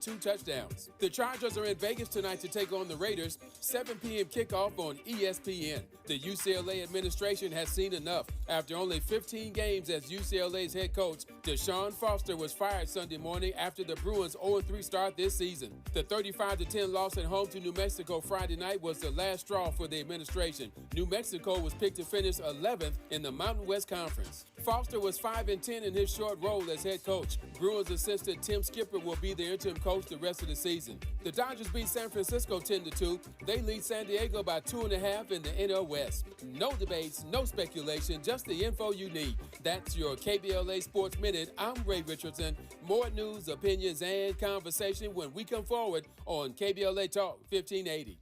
2 touchdowns. The Chargers are in Vegas tonight to take on the Raiders. 7 p.m. kickoff on ESPN. The UCLA administration has seen enough. After only 15 games as UCLA's head coach, Deshaun Foster was fired Sunday morning after the Bruins' 0-3 start this season. The 35-10 loss at home to New Mexico Friday night was the last straw for the administration. New Mexico was picked to finish 11th in the Mountain West Conference. Foster was 5-10 in his short role as head coach. Bruins assistant Tim Skipper will be the interim coach the rest of the season. The Dodgers beat San Francisco 10-2. They lead San Diego by 2.5 in the NL West. No debates, no speculation, just the info you need. That's your KBLA Sports Minute. I'm Ray Richardson. More news, opinions, and conversation when we come forward on KBLA Talk 1580.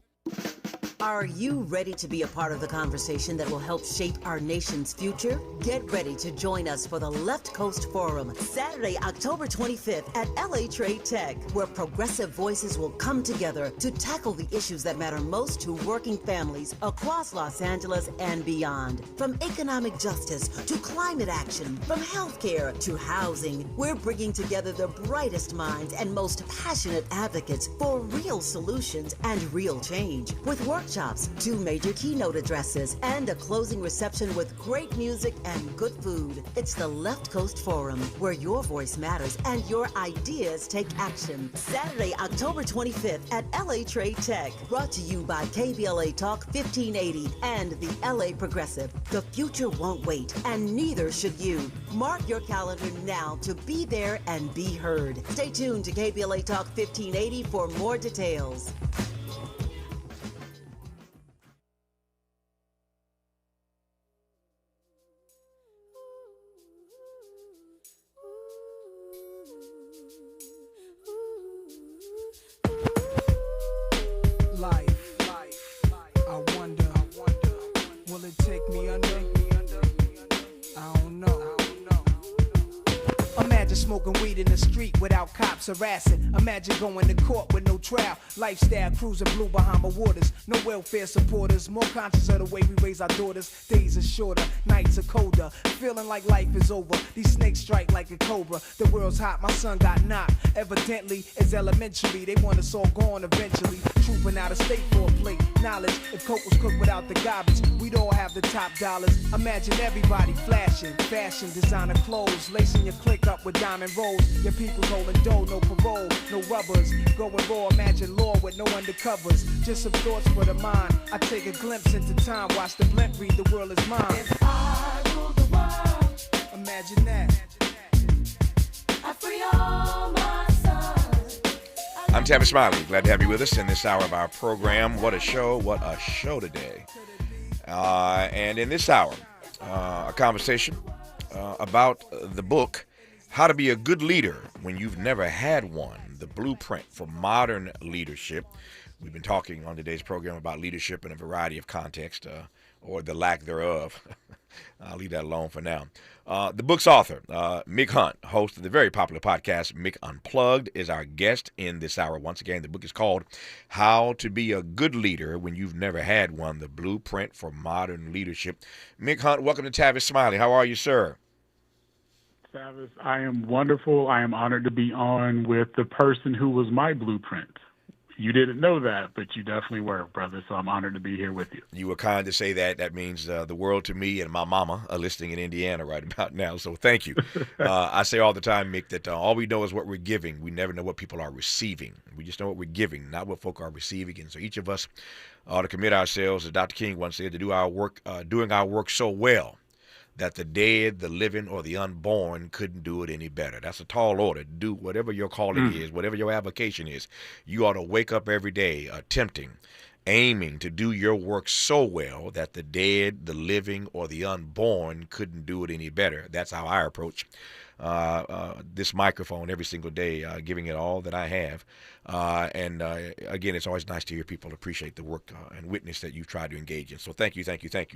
Are you ready to be a part of the conversation that will help shape our nation's future? Get ready to join us for the Left Coast Forum, Saturday, October 25th at LA Trade Tech, where progressive voices will come together to tackle the issues that matter most to working families across Los Angeles and beyond. From economic justice to climate action, from healthcare to housing, we're bringing together the brightest minds and most passionate advocates for real solutions and real change. With workshops, 2 major keynote addresses, and a closing reception with great music and good food. It's the Left Coast Forum, where your voice matters and your ideas take action. Saturday, October 25th at LA Trade Tech. Brought to you by KBLA Talk 1580 and the LA Progressive. The future won't wait, and neither should you. Mark your calendar now to be there and be heard. Stay tuned to KBLA Talk 1580 for more details. Smoking weed in the street without cops harassing. Imagine going to court with no trial. Lifestyle cruising blue Bahama waters. No welfare supporters. More conscious of the way we raise our daughters. Days are shorter, nights are colder. Feeling like life is over. These snakes strike like a cobra. The world's hot, my son got knocked. Evidently, it's elementary. They want us all gone eventually. Trooping out of state for a plate. Knowledge, if coke was cooked without the garbage, we'd all have the top dollars. Imagine everybody flashing. Fashion, designer clothes. Lacing your click up with diamond rolls. Your people's holding dough, no parole, no rubbers. Going raw, imagine law with no undercovers. Just some thoughts for the mind. I take a glimpse into time, watch the blimp read, the world is mine. If I rule the world, imagine that. I free all my sons. I'm Tavis Smiley. Glad to have you with us in this hour of our program. What a show today. And in this hour, a conversation about the book, How to Be a Good Leader When You've Never Had One, the blueprint for modern leadership. We've been talking on today's program about leadership in a variety of contexts, or the lack thereof. I'll leave that alone for now. The book's author, Mick Hunt, host of the very popular podcast, Mick Unplugged, is our guest in this hour. Once again, the book is called How to Be a Good Leader When You've Never Had One, the blueprint for modern leadership. Mick Hunt, welcome to Tavis Smiley. How are you, sir? Tavis, I am wonderful. I am honored to be on with the person who was my blueprint. You didn't know that, but you definitely were, brother, so I'm honored to be here with you. You were kind to say that. That means the world to me, and my mama are listening in Indiana right about now, so thank you. I say all the time, Mick, that all we know is what we're giving. We never know what people are receiving. We just know what we're giving, not what folk are receiving. And so each of us ought to commit ourselves, as Dr. King once said, to do our work, doing our work so well that the dead, the living, or the unborn couldn't do it any better. That's a tall order. Do whatever your calling is, whatever your avocation is. You ought to wake up every day aiming to do your work so well that the dead, the living, or the unborn couldn't do it any better. That's how I approach this microphone every single day, giving it all that I have. Again, it's always nice to hear people appreciate the work and witness that you've tried to engage in. So thank you.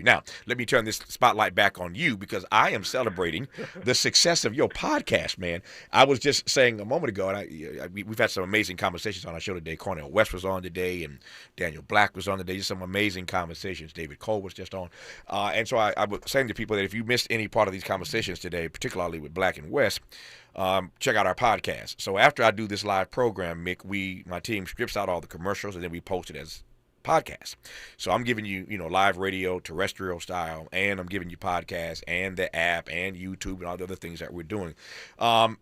Now, let me turn this spotlight back on you because I am celebrating the success of your podcast, man. I was just saying a moment ago, and we've had some amazing conversations on our show today. Cornel West was on today, and Daniel Black was on today. Just some amazing conversations. David Cole was just on. And so I was saying to people that if you missed any part of these conversations today, particularly with Black and West, check out our podcast. So after I do this live program, Mick, my team strips out all the commercials and then we post it as podcast. So I'm giving you, live radio, terrestrial style, and I'm giving you podcasts and the app and YouTube and all the other things that we're doing,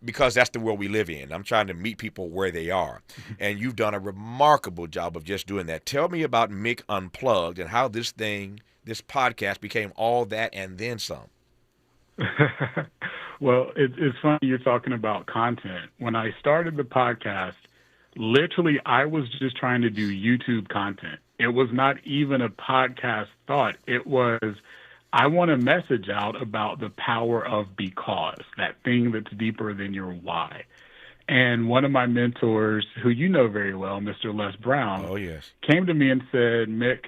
because that's the world we live in. I'm trying to meet people where they are, and you've done a remarkable job of just doing that. Tell me about Mick Unplugged and how this podcast became all that and then some. Well, it's funny you're talking about content. When I started the podcast, literally, I was just trying to do YouTube content. It was not even a podcast thought. It was, I want to message out about the power of because, that thing that's deeper than your why. And one of my mentors, who you know very well, Mr. Les Brown, oh, yes, came to me and said, Mick,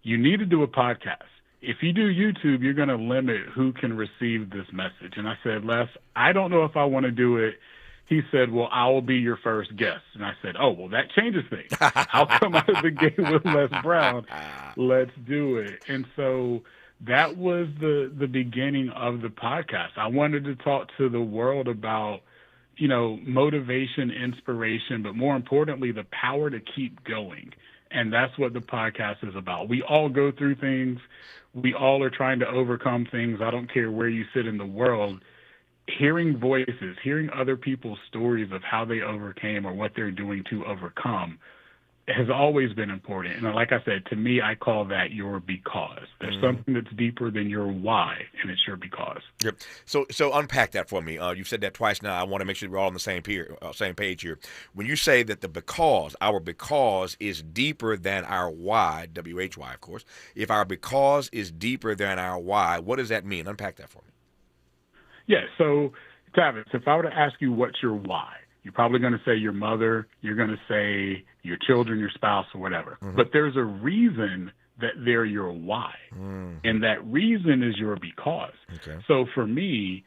you need to do a podcast. If you do YouTube, you're going to limit who can receive this message. And I said, Les, I don't know if I want to do it. He said, well, I will be your first guest. And I said, oh, well, that changes things. I'll come out of the gate with Les Brown. Let's do it. And so that was the beginning of the podcast. I wanted to talk to the world about, motivation, inspiration, but more importantly, the power to keep going. And that's what the podcast is about. We all go through things. We all are trying to overcome things. I don't care where you sit in the world. Hearing voices, hearing other people's stories of how they overcame or what they're doing to overcome has always been important. And like I said, to me, I call that your because. There's something that's deeper than your why, and it's your because. Yep. So unpack that for me. You've said that twice now. I want to make sure we're all on the same page here. When you say that our because is deeper than our why, W-H-Y, of course. If our because is deeper than our why, what does that mean? Unpack that for me. Yeah, so, Tavis, if I were to ask you what's your why, you're probably going to say your mother, you're going to say your children, your spouse, or whatever. Mm-hmm. But there's a reason that they're your why, and that reason is your because. Okay. So for me,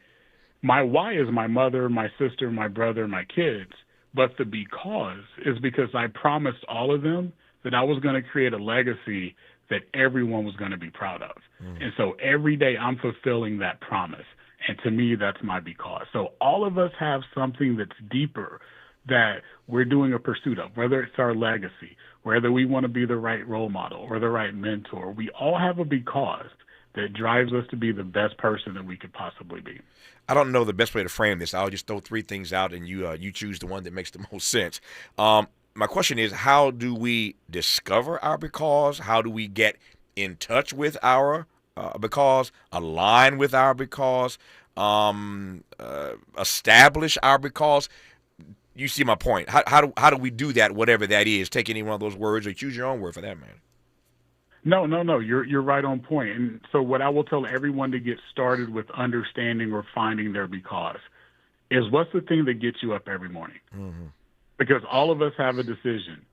my why is my mother, my sister, my brother, my kids, but the because is because I promised all of them that I was going to create a legacy that everyone was going to be proud of. And so every day I'm fulfilling that promise. And to me, that's my because. So all of us have something that's deeper that we're doing a pursuit of, whether it's our legacy, whether we want to be the right role model or the right mentor. We all have a because that drives us to be the best person that we could possibly be. I don't know the best way to frame this. I'll just throw three things out, and you choose the one that makes the most sense. My question is, how do we discover our because? How do we get in touch with our because, align with our because, establish our because? You see my point. How do we do that, whatever that is? Take any one of those words or choose your own word for that, man. No. You're right on point. And so what I will tell everyone to get started with understanding or finding their because is, what's the thing that gets you up every morning? Mm-hmm. Because all of us have a decision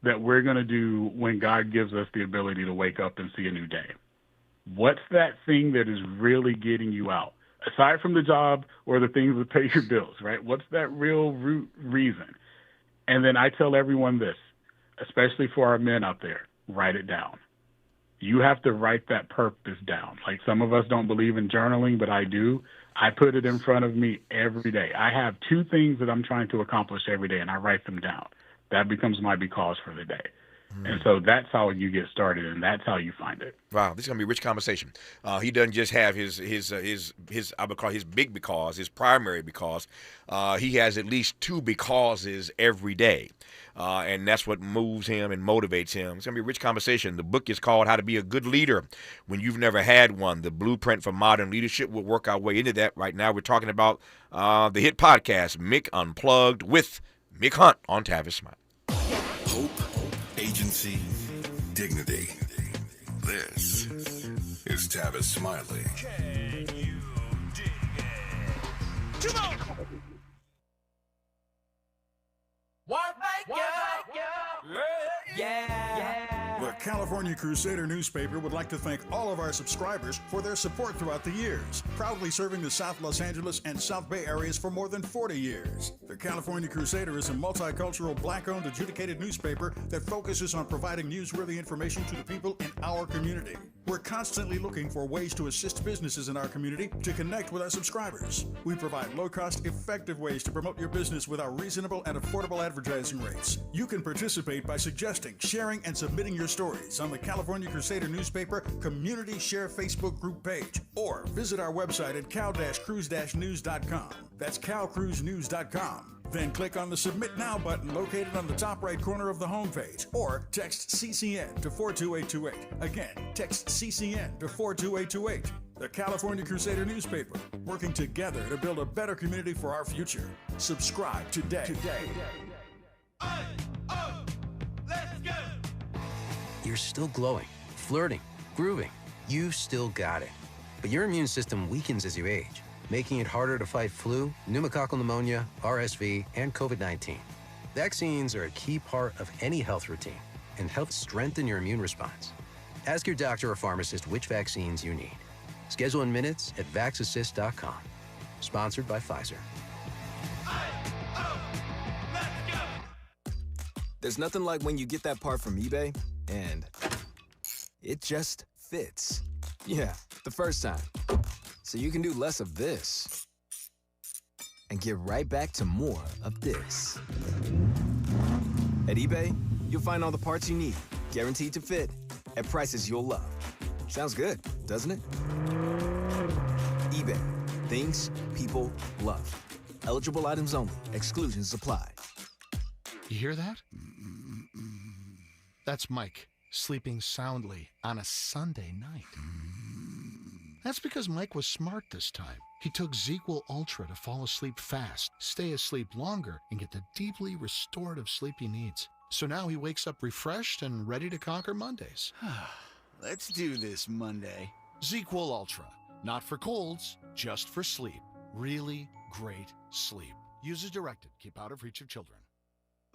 that we're going to do when God gives us the ability to wake up and see a new day. What's that thing that is really getting you out? Aside from the job or the things that pay your bills, right? What's that real root reason? And then I tell everyone this, especially for our men out there, write it down. You have to write that purpose down. Like, some of us don't believe in journaling, but I do. I put it in front of me every day. I have 2 things that I'm trying to accomplish every day, and I write them down. That becomes my because for the day. And so that's how you get started, and that's how you find it. Wow, this is gonna be a rich conversation. He doesn't just have his I would call his big because, his primary because. He has at least 2 becauses every day, and that's what moves him and motivates him. It's gonna be a rich conversation. The book is called "How to Be a Good Leader When You've Never Had One: The Blueprint for Modern Leadership." We'll work our way into that. Right now, we're talking about the hit podcast "Mick Unplugged" with Mick Hunt on Tavis Smiley. Hope, agency, dignity. This is Tavis Smiley. Can you dig it? Come on! What make you? Yeah. The California Crusader newspaper would like to thank all of our subscribers for their support throughout the years, proudly serving the South Los Angeles and South Bay areas for more than 40 years. The California Crusader is a multicultural, black-owned, adjudicated newspaper that focuses on providing newsworthy information to the people in our community. We're constantly looking for ways to assist businesses in our community to connect with our subscribers. We provide low-cost, effective ways to promote your business with our reasonable and affordable advertising rates. You can participate by suggesting, sharing, and submitting your stories on the California Crusader newspaper Community Share Facebook group page, or visit our website at cal-cruise-news.com. That's calcruisenews.com. Then click on the Submit Now button located on the top right corner of the homepage, or text CCN to 42828. Again, text CCN to 42828. The California Crusader newspaper, working together to build a better community for our future. Subscribe today. Let's go! You're still glowing, flirting, grooving. You've still got it. But your immune system weakens as you age, making it harder to fight flu, pneumococcal pneumonia, RSV, and COVID-19. Vaccines are a key part of any health routine and help strengthen your immune response. Ask your doctor or pharmacist which vaccines you need. Schedule in minutes at vaxassist.com. Sponsored by Pfizer. There's nothing like when you get that part from eBay and it just fits. Yeah, the first time. So you can do less of this and get right back to more of this. At eBay, you'll find all the parts you need, guaranteed to fit, at prices you'll love. Sounds good, doesn't it? eBay, things people love. Eligible items only, exclusions apply. You hear that? That's Mike, sleeping soundly on a Sunday night. That's because Mike was smart this time. He took ZQL Ultra to fall asleep fast, stay asleep longer, and get the deeply restorative sleep he needs. So now he wakes up refreshed and ready to conquer Mondays. Let's do this Monday. ZQL Ultra. Not for colds, just for sleep. Really great sleep. Use as directed. Keep out of reach of children.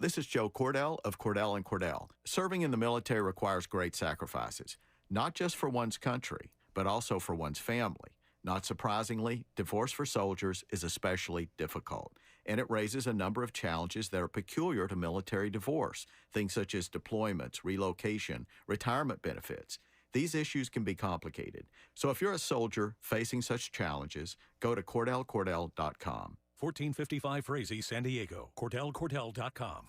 This is Joe Cordell of Cordell & Cordell. Serving in the military requires great sacrifices, not just for one's country, but also for one's family. Not surprisingly, divorce for soldiers is especially difficult, and it raises a number of challenges that are peculiar to military divorce, things such as deployments, relocation, retirement benefits. These issues can be complicated. So if you're a soldier facing such challenges, go to CordellCordell.com. 1455 Frazee, San Diego. CordellCordell.com.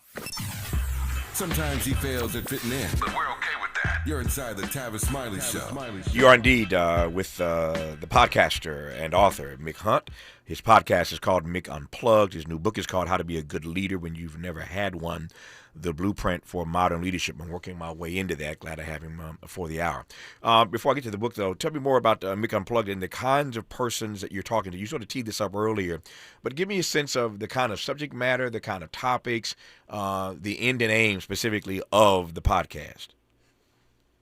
Sometimes he fails at fitting in, but we're okay with that. You're inside the Tavis Smiley Show. You are indeed with the podcaster and author, Mick Hunt. His podcast is called Mick Unplugged. His new book is called How to Be a Good Leader When You've Never Had One, The Blueprint for Modern Leadership. I'm working my way into that. Glad to have him for the hour. Before I get to the book, though, tell me more about Mick Unplugged and the kinds of persons that you're talking to. You sort of teed this up earlier, but give me a sense of the kind of subject matter, the kind of topics, the end and aim specifically of the podcast.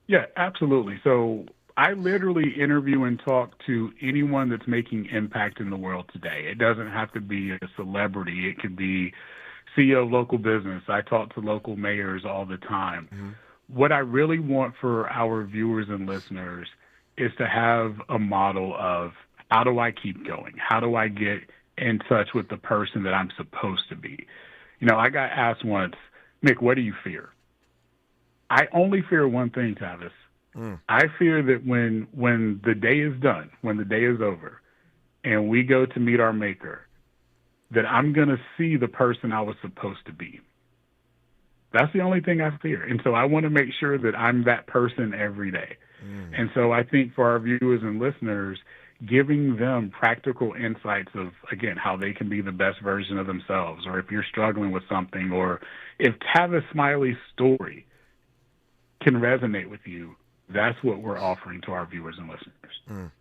Yeah, absolutely. So I literally interview and talk to anyone that's making impact in the world today. It doesn't have to be a celebrity. It could be CEO of local business. I talk to local mayors all the time. Mm-hmm. What I really want for our viewers and listeners is to have a model of how do I keep going? How do I get in touch with the person that I'm supposed to be? You know, I got asked once, Mick, what do you fear? I only fear one thing, Tavis. I fear that when the day is done, when the day is over, and we go to meet our maker, that I'm going to see the person I was supposed to be. That's the only thing I fear. And so I want to make sure that I'm that person every day. And so I think for our viewers and listeners, giving them practical insights of, again, how they can be the best version of themselves, or if you're struggling with something, or if Tavis Smiley's story can resonate with you, that's what we're offering to our viewers and listeners.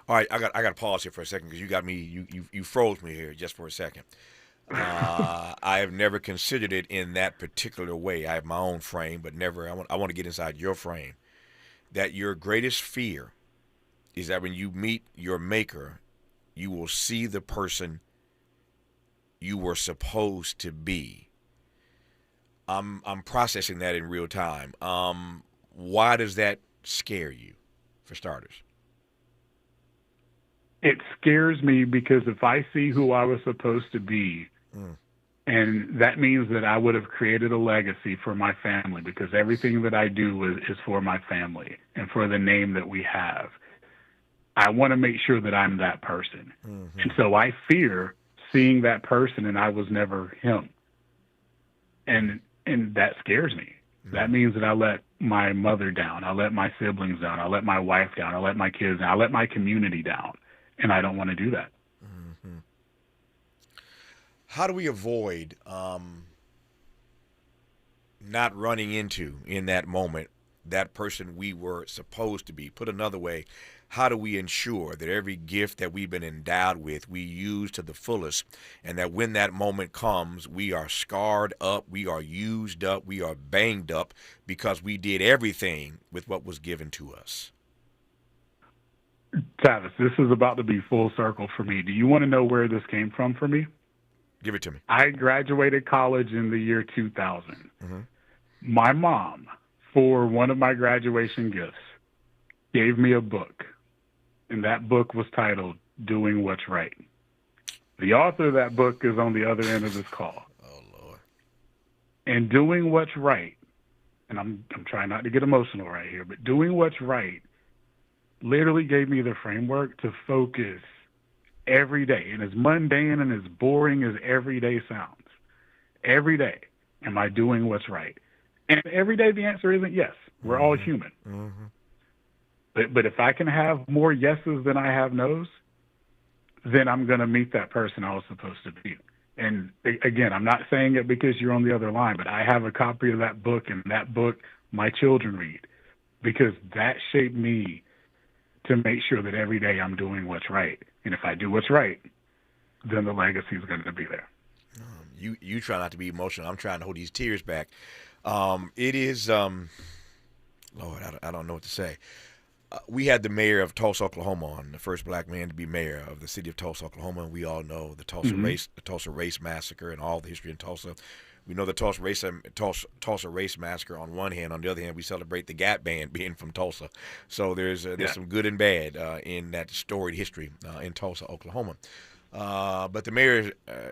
All right, I got to pause here for a second because you got me. You froze me here just for a second. I have never considered it in that particular way. I have my own frame, but never. I want to get inside your frame. That your greatest fear is that when you meet your maker, you will see the person you were supposed to be. I'm processing that in real time. Why does that scare you, for starters? It scares me because if I see who I was supposed to be, and that means that I would have created a legacy for my family, because everything that I do is for my family. and for the name that we have. I want to make sure that I'm that person. Mm-hmm. And so I fear seeing that person and I was never him. And that scares me. Mm-hmm. That means that I let my mother down. I let my siblings down. I let my wife down. I let my kids down. I let my community down. And I don't want to do that. Mm-hmm. How do we avoid not running into, in that moment, that person we were supposed to be? Put another way, how do we ensure that every gift that we've been endowed with we use to the fullest, and that when that moment comes, we are scarred up, we are used up, we are banged up because we did everything with what was given to us? Tavis, this is about to be full circle for me. Do you want to know where this came from for me? Give it to me. I graduated college in the year 2000. Mm-hmm. My mom, for one of my graduation gifts, gave me a book, and that book was titled Doing What's Right. The author of that book is on the other end of this call. Oh, Lord. And doing what's right, and I'm trying not to get emotional right here, but doing what's right literally gave me the framework to focus every day. And as mundane and as boring as every day sounds, every day, am I doing what's right? And every day the answer isn't yes. We're all human. Mm-hmm. But if I can have more yeses than I have nos, then I'm going to meet that person I was supposed to be. And again, I'm not saying it because you're on the other line, but I have a copy of that book, and that book my children read, because that shaped me to make sure that every day I'm doing what's right. And if I do what's right, then the legacy is going to be there. You try not to be emotional. I'm trying to hold these tears back. It is, Lord, I don't know what to say. We had the mayor of Tulsa, Oklahoma, on, the first black man to be mayor of the city of Tulsa, Oklahoma. And we all know the Tulsa race massacre and all the history in Tulsa. We know the Tulsa race massacre on one hand. On the other hand, we celebrate the Gap Band being from Tulsa. So there's some good and bad in that storied history in Tulsa, Oklahoma. But the mayor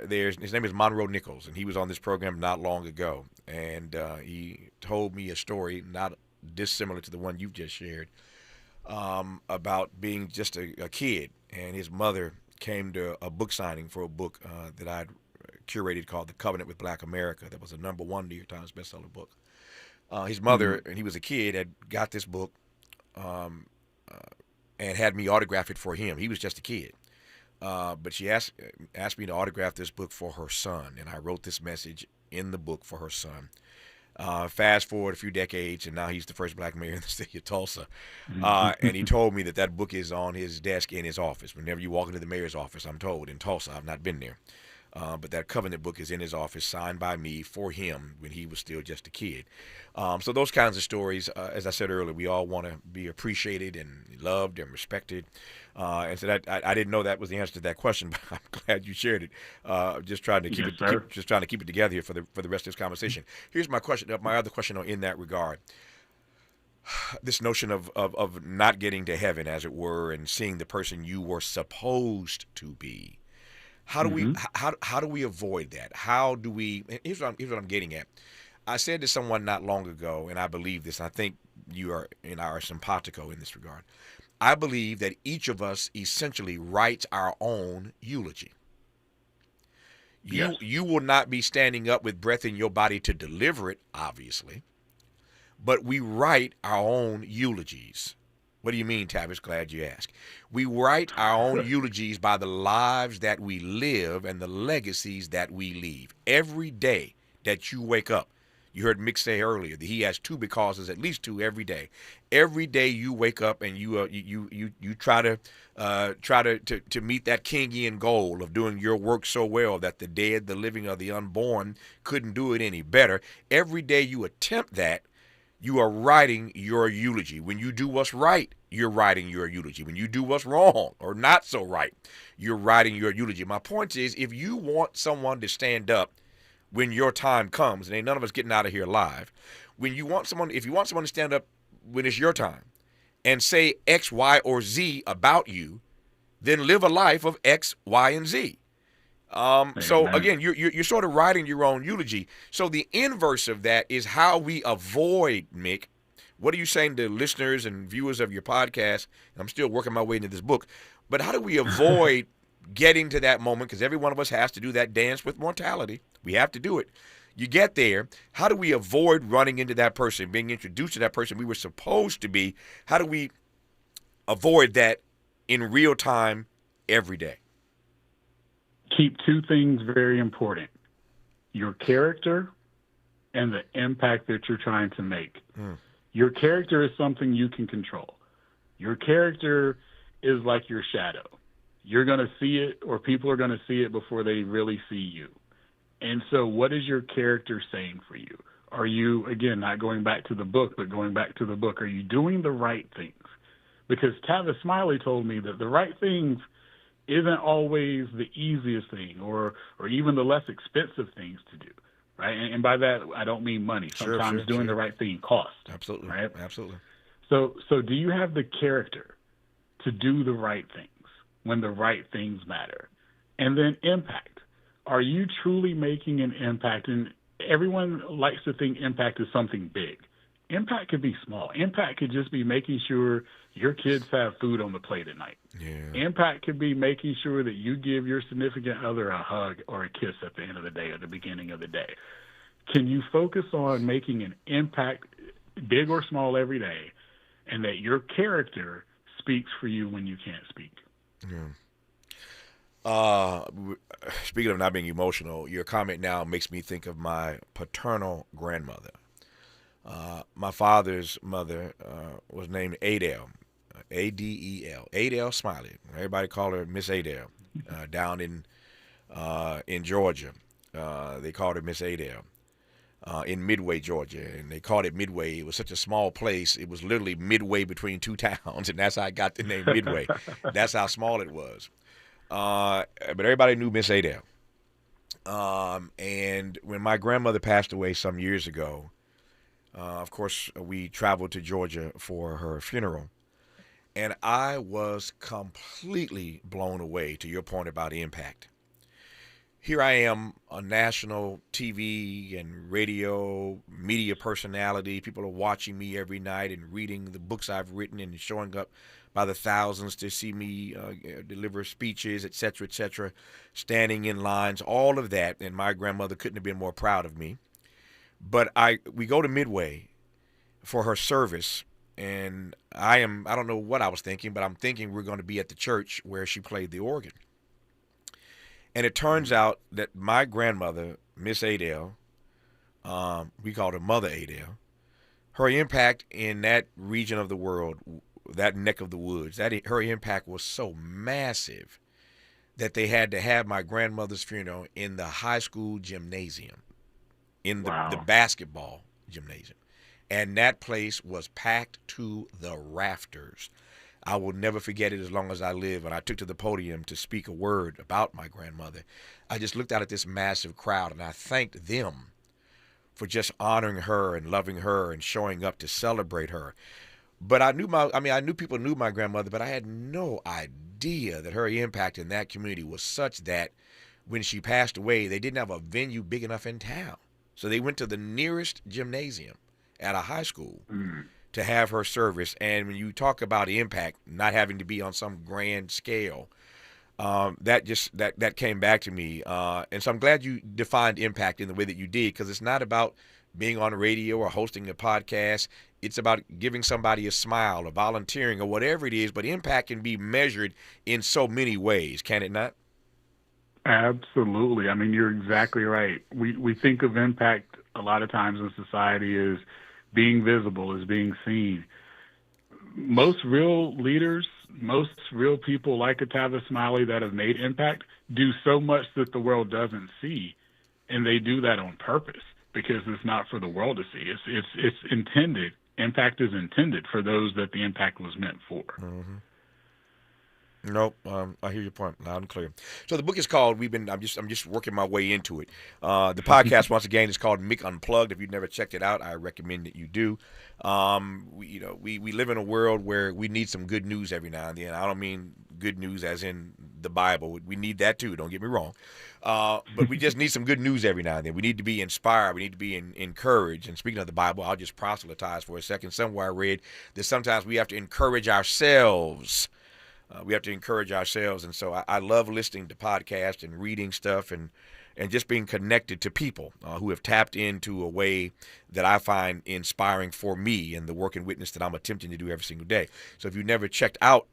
his name is Monroe Nichols, and he was on this program not long ago. And he told me a story not dissimilar to the one you've just shared, about being just a kid, and his mother came to a book signing for a book that I'd curated called The Covenant with Black America. That was a #1 New York Times bestseller book. His mother, and he was a kid, had got this book and had me autograph it for him. He was just a kid. But she asked me to autograph this book for her son, and I wrote this message in the book for her son. Fast forward a few decades, and now he's the first black mayor in the city of Tulsa. And he told me that book is on his desk in his office. Whenever you walk into the mayor's office, I'm told, in Tulsa, I've not been there, but that covenant book is in his office, signed by me for him when he was still just a kid. So those kinds of stories, as I said earlier, we all want to be appreciated and loved and respected. And so that I didn't know that was the answer to that question, but I'm glad you shared it. Just trying to keep it together here for the rest of this conversation. Here's my question. My other question in that regard. This notion of not getting to heaven, as it were, and seeing the person you were supposed to be. How do we how do we avoid that? How do we? Here's what I'm getting at. I said to someone not long ago, and I believe this. I think you are simpatico in this regard. I believe that each of us essentially writes our own eulogy. You will not be standing up with breath in your body to deliver it, obviously, but we write our own eulogies. What do you mean, Tavis? Glad you asked. We write our own eulogies by the lives that we live and the legacies that we leave. Every day that you wake up, you heard Mick say earlier that he has 2 becauses, at least 2 every day. Every day you wake up and you try to meet that Kingian goal of doing your work so well that the dead, the living, or the unborn couldn't do it any better. Every day you attempt that, you are writing your eulogy. When you do what's right, you're writing your eulogy. When you do what's wrong or not so right, you're writing your eulogy. My point is, if you want someone to stand up when your time comes, and ain't none of us getting out of here alive, if you want someone to stand up when it's your time and say X, Y, or Z about you, then live a life of X, Y, and Z. So again, you're sort of writing your own eulogy. So the inverse of that is how we avoid, Mick, What are you saying to listeners and viewers of your podcast? I'm still working my way into this book, but how do we avoid getting to that moment? Because every one of us has to do that dance with mortality. We have to do it. You get there. How do we avoid running into that person, being introduced to that person we were supposed to be? How do we avoid that in real time every day? Keep two things very important: your character and the impact that you're trying to make. Your character is something you can control. Your character is like your shadow. You're going to see it, or people are going to see it before they really see you. And so what is your character saying for you? Are you, again, not going back to the book, but going back to the book, are you doing the right things? Because Tavis Smiley told me that the right things isn't always the easiest thing or even the less expensive things to do, right? And by that, I don't mean money. Sometimes doing the right thing costs. Absolutely. Right? Absolutely. So do you have the character to do the right things when the right things matter? And then impact. Are you truly making an impact? And everyone likes to think impact is something big. Impact could be small. Impact could just be making sure your kids have food on the plate at night. Yeah. Impact could be making sure that you give your significant other a hug or a kiss at the end of the day or the beginning of the day. Can you focus on making an impact, big or small, every day, and that your character speaks for you when you can't speak? Yeah. Speaking of not being emotional, your comment now makes me think of my paternal grandmother. My father's mother was named Adele, A-D-E-L, Adele Smiley. Everybody called her Miss Adele. Down in Georgia, they called her Miss Adele. In Midway, Georgia, and they called it Midway. It was such a small place. It was literally midway between two towns, and that's how I got the name Midway. That's how small it was. But everybody knew Miss Adele. And when my grandmother passed away some years ago, of course, we traveled to Georgia for her funeral. And I was completely blown away, to your point about impact. Here I am, a national TV and radio media personality. People are watching me every night and reading the books I've written and showing up by the thousands to see me deliver speeches, et cetera, standing in lines, all of that. And my grandmother couldn't have been more proud of me. But we go to Midway for her service, and I don't know what I was thinking, but I'm thinking we're going to be at the church where she played the organ. And it turns out that my grandmother, Miss Adele, we called her Mother Adele, her impact in that region of the world, that neck of the woods, her impact was so massive that they had to have my grandmother's funeral in the high school gymnasium, in the basketball gymnasium. And that place was packed to the rafters. I will never forget it as long as I live. When I took to the podium to speak a word about my grandmother, I just looked out at this massive crowd and I thanked them for just honoring her and loving her and showing up to celebrate her. But I knew people knew my grandmother, but I had no idea that her impact in that community was such that when she passed away, they didn't have a venue big enough in town. So they went to the nearest gymnasium at a high school to have her service. And when you talk about impact, not having to be on some grand scale, that came back to me. And so I'm glad you defined impact in the way that you did, because it's not about being on radio or hosting a podcast. It's about giving somebody a smile or volunteering or whatever it is. But impact can be measured in so many ways, can it not? Absolutely. I mean, you're exactly right. We think of impact a lot of times in society as being visible, as being seen. Most real leaders, most real people like a Tavis Smiley that have made impact do so much that the world doesn't see, and they do that on purpose because it's not for the world to see. It's intended. Impact is intended for those that the impact was meant for. Mm-hmm. Nope. I hear your point loud and clear. So the book is called. I'm just working my way into it. The podcast once again is called Mick Unplugged. If you've never checked it out, I recommend that you do. We live in a world where we need some good news every now and then. I don't mean good news as in the Bible. We need that too. Don't get me wrong. But we just need some good news every now and then. We need to be inspired. We need to be encouraged. And speaking of the Bible, I'll just proselytize for a second. Somewhere I read that sometimes we have to encourage ourselves. And so I love listening to podcasts and reading stuff and just being connected to people who have tapped into a way that I find inspiring for me and the work and witness that I'm attempting to do every single day. So if you've never checked out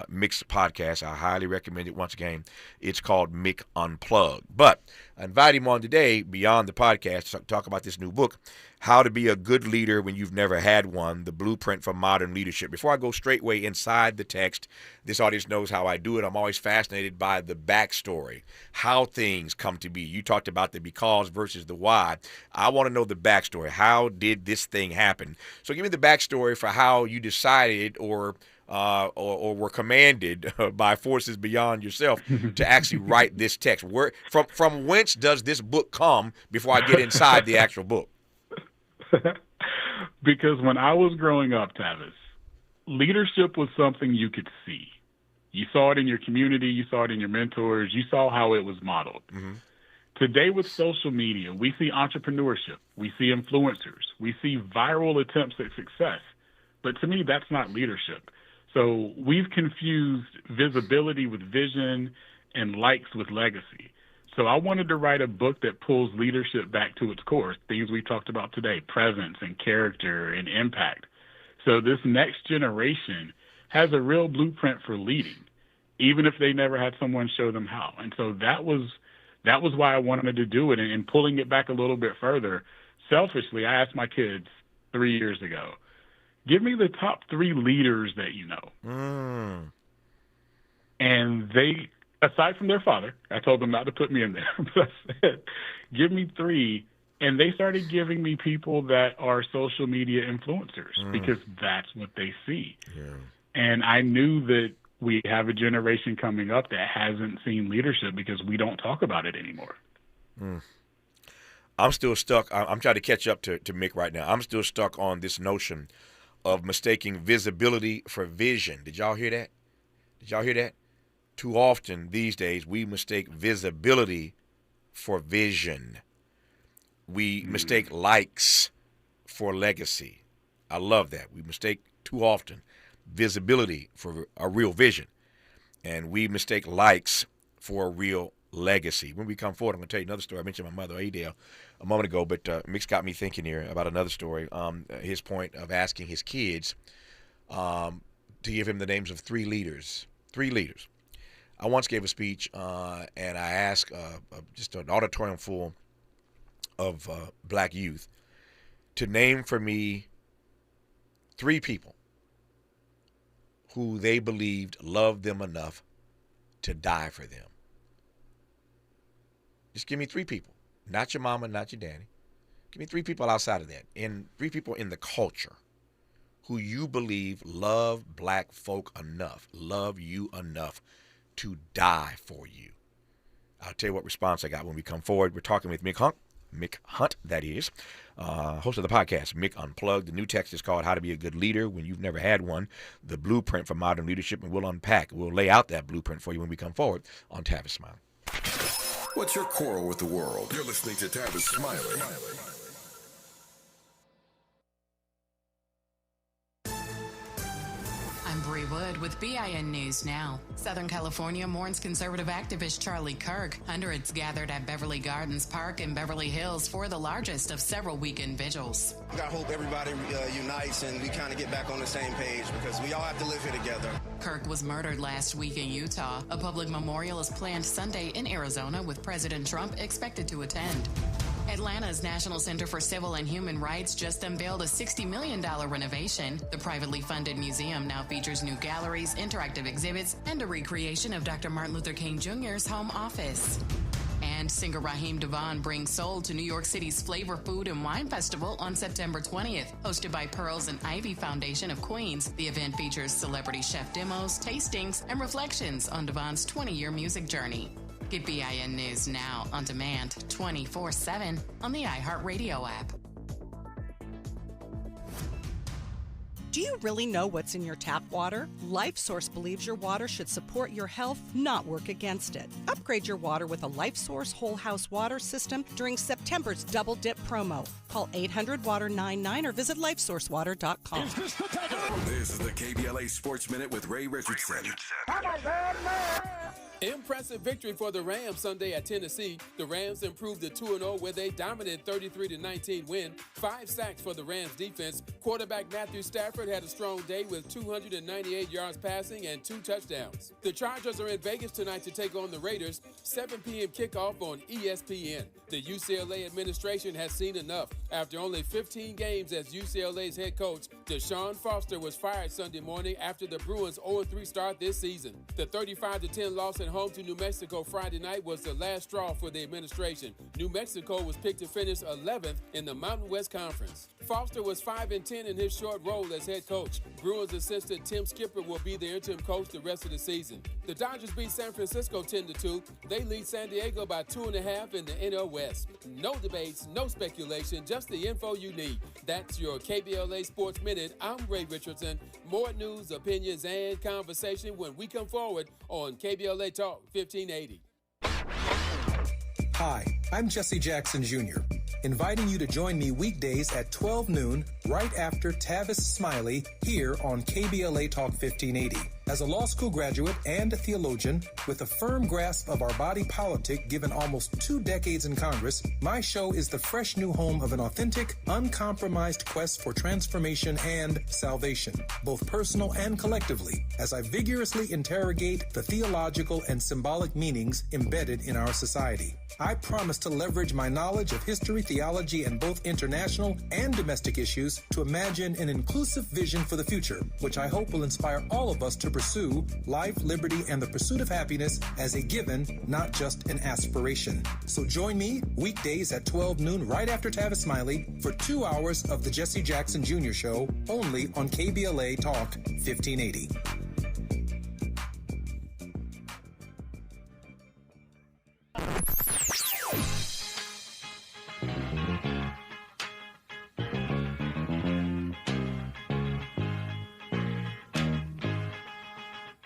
Mick's podcast, I highly recommend it. Once again, it's called Mick Unplugged. But I invite him on today, beyond the podcast, to talk about this new book, How to Be a Good Leader When You've Never Had One, The Blueprint for Modern Leadership. Before I go straightway inside the text, this audience knows how I do it. I'm always fascinated by the backstory, how things come to be. You talked about the because versus the why. I want to know the backstory. How did this thing happen? So give me the backstory for how you decided or were commanded by forces beyond yourself to actually write this text. Where from whence does this book come before I get inside the actual book? Because when I was growing up, Tavis, leadership was something you could see. You saw it in your community. You saw it in your mentors. You saw how it was modeled. Mm-hmm. Today with social media, we see entrepreneurship. We see influencers. We see viral attempts at success. But to me, that's not leadership. So we've confused visibility with vision and likes with legacy. So I wanted to write a book that pulls leadership back to its core, things we talked about today, presence and character and impact. So this next generation has a real blueprint for leading, even if they never had someone show them how. And so that was why I wanted to do it. And pulling it back a little bit further, selfishly, I asked my kids 3 years ago, give me the top 3 leaders that you know. And they, aside from their father, I told them not to put me in there, but I said, give me 3. And they started giving me people that are social media influencers because that's what they see. Yeah. And I knew that we have a generation coming up that hasn't seen leadership because we don't talk about it anymore. I'm still stuck. I'm trying to catch up to Mick right now. I'm still stuck on this notion of mistaking visibility for vision. Did y'all hear that? Too often these days we mistake visibility for vision. We mistake likes for legacy. I love that. We mistake too often visibility for a real vision. And we mistake likes for a real legacy. When we come forward, I'm going to tell you another story. I mentioned my mother, Adele, a moment ago, but Mick's got me thinking here about another story. His point of asking his kids to give him the names of 3 leaders. 3 leaders. I once gave a speech, and I asked just an auditorium full of black youth to name for me 3 people who they believed loved them enough to die for them. Just give me 3 people. Not your mama, not your daddy. Give me 3 people outside of that. And 3 people in the culture who you believe love black folk enough, love you enough to die for you. I'll tell you what response I got when we come forward. We're talking with Mick Hunt, that is, host of the podcast, Mick Unplugged. The new text is called How to Be a Good Leader When You've Never Had One, the Blueprint for Modern Leadership, and we'll lay out that blueprint for you when we come forward on Tavis Smiley. What's your quarrel with the world? You're listening to Tavis Smiley. I'm Bree Wood with BIN News Now. Southern California mourns conservative activist Charlie Kirk. Hundreds gathered at Beverly Gardens Park in Beverly Hills for the largest of several weekend vigils. I hope everybody unites and we kind of get back on the same page because we all have to live here together. Kirk was murdered last week in Utah. A public memorial is planned Sunday in Arizona with President Trump expected to attend. Atlanta's National Center for Civil and Human Rights just unveiled a $60 million renovation. The privately funded museum now features new galleries, interactive exhibits, and a recreation of Dr. Martin Luther King Jr.'s home office. And singer Raheem DeVaughn brings soul to New York City's Flavor Food and Wine Festival on September 20th. Hosted by Pearls and Ivy Foundation of Queens, the event features celebrity chef demos, tastings, and reflections on DeVaugh's 20-year music journey. Get BIN News now on demand 24/7 on the iHeartRadio app. Do you really know what's in your tap water? LifeSource believes your water should support your health, not work against it. Upgrade your water with a LifeSource Whole House Water System during September's Double Dip promo. Call 800-WATER-99 or visit lifesourcewater.com. This is the KBLA Sports Minute with Ray Richardson. Impressive victory for the Rams Sunday at Tennessee. The Rams improved to 2-0 with a dominant 33-19 win. 5 sacks for the Rams defense. Quarterback Matthew Stafford had a strong day with 298 yards passing and 2 touchdowns. The Chargers are in Vegas tonight to take on the Raiders. 7 p.m. kickoff on ESPN. The UCLA administration has seen enough. After only 15 games as UCLA's head coach, Deshaun Foster was fired Sunday morning after the Bruins' 0-3 start this season. The 35-10 loss at home to New Mexico Friday night was the last straw for the administration. New Mexico was picked to finish 11th in the Mountain West Conference. Foster was 5-10 in his short role as head coach. Bruins assistant Tim Skipper will be the interim coach the rest of the season. The Dodgers beat San Francisco 10-2. They lead San Diego by 2.5 in the NL West. No debates, no speculation, just the info you need. That's your KBLA Sports Minute. I'm Ray Richardson. More news, opinions, and conversation when we come forward on KBLA Talk 1580. Hi, I'm Jesse Jackson Jr., inviting you to join me weekdays at 12 noon, right after Tavis Smiley, here on KBLA Talk 1580. As a law school graduate and a theologian, with a firm grasp of our body politic given almost 2 decades in Congress, my show is the fresh new home of an authentic, uncompromised quest for transformation and salvation, both personal and collectively, as I vigorously interrogate the theological and symbolic meanings embedded in our society. I promise to leverage my knowledge of history, theology, and both international and domestic issues to imagine an inclusive vision for the future, which I hope will inspire all of us to pursue life, liberty, and the pursuit of happiness as a given, not just an aspiration. So join me weekdays at 12 noon right after Tavis Smiley for 2 hours of the Jesse Jackson Jr. Show, only on KBLA Talk 1580.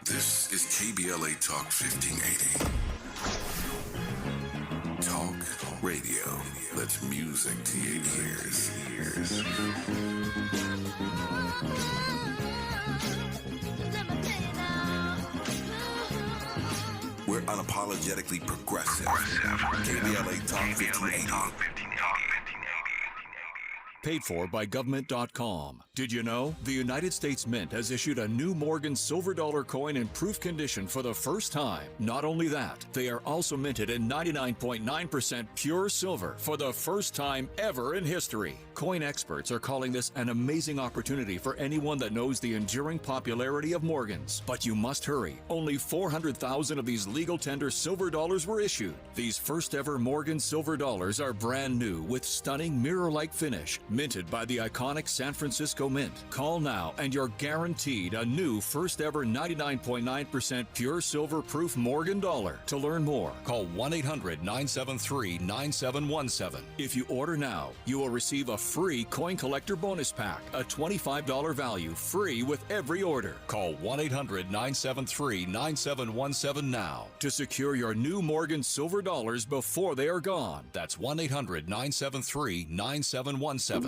This is KBLA Talk 1580. Talk radio. That's music to your ears. We're unapologetically progressive. KBLA Talk 1580. Paid for by government.com. Did you know? The United States Mint has issued a new Morgan silver dollar coin in proof condition for the first time. Not only that, they are also minted in 99.9% pure silver for the first time ever in history. Coin experts are calling this an amazing opportunity for anyone that knows the enduring popularity of Morgans. But you must hurry. Only 400,000 of these legal tender silver dollars were issued. These first ever Morgan silver dollars are brand new with stunning mirror-like finish, minted by the iconic San Francisco Mint. Call now and you're guaranteed a new first ever 99.9% pure silver proof Morgan dollar. To learn more, call 1-800-973-9717. If you order now, you will receive a free coin collector bonus pack, a $25 value, free with every order. Call 1-800-973-9717 now to secure your new Morgan silver dollars before they are gone. That's 1-800-973-9717.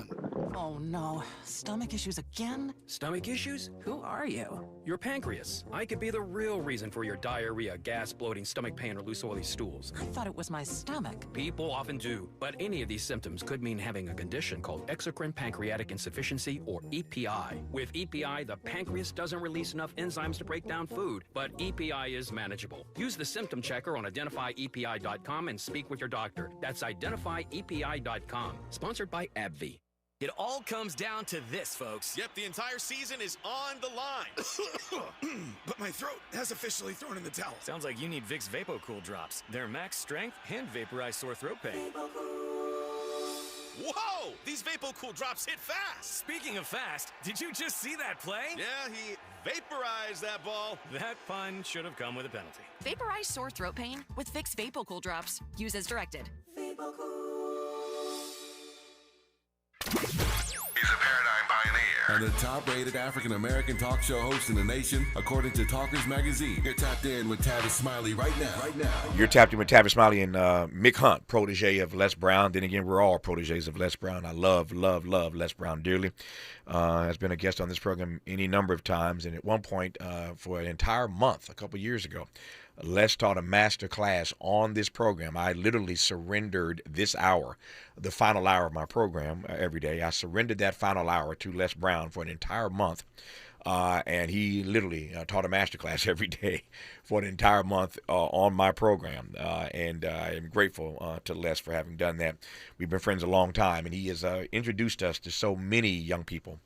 Oh no, stomach issues again? Stomach issues? Who are you? Your pancreas. I could be the real reason for your diarrhea, gas, bloating, stomach pain, or loose oily stools. I thought it was my stomach. People often do, but any of these symptoms could mean having a condition called exocrine pancreatic insufficiency, or EPI. With EPI, the pancreas doesn't release enough enzymes to break down food, but EPI is manageable. Use the symptom checker on identifyepi.com and speak with your doctor. That's identifyepi.com. Sponsored by AbbVie. It all comes down to this, folks. Yep, the entire season is on the line. But my throat has officially thrown in the towel. Sounds like you need Vicks VapoCool drops. They're max strength and vaporize sore throat pain. Whoa! These VapoCool drops hit fast. Speaking of fast, did you just see that play? Yeah, he vaporized that ball. That pun should have come with a penalty. Vaporize sore throat pain with Vicks VapoCool drops. Use as directed. He's a paradigm pioneer and the top-rated African-American talk show host in the nation, according to Talkers Magazine. You're tapped in with Tavis Smiley right now. You're tapped in with Tavis Smiley and Mick Hunt, protege of Les Brown. Then again, we're all proteges of Les Brown. I love Les Brown dearly. Has been a guest on this program any number of times, and at one point, for an entire month, a couple years ago, Les taught a master class on this program. I literally surrendered this hour, the final hour of my program every day. I surrendered that final hour to Les Brown for an entire month. And he literally taught a master class every day for an entire month on my program. And I am grateful to Les for having done that. We've been friends a long time, and he has introduced us to so many young people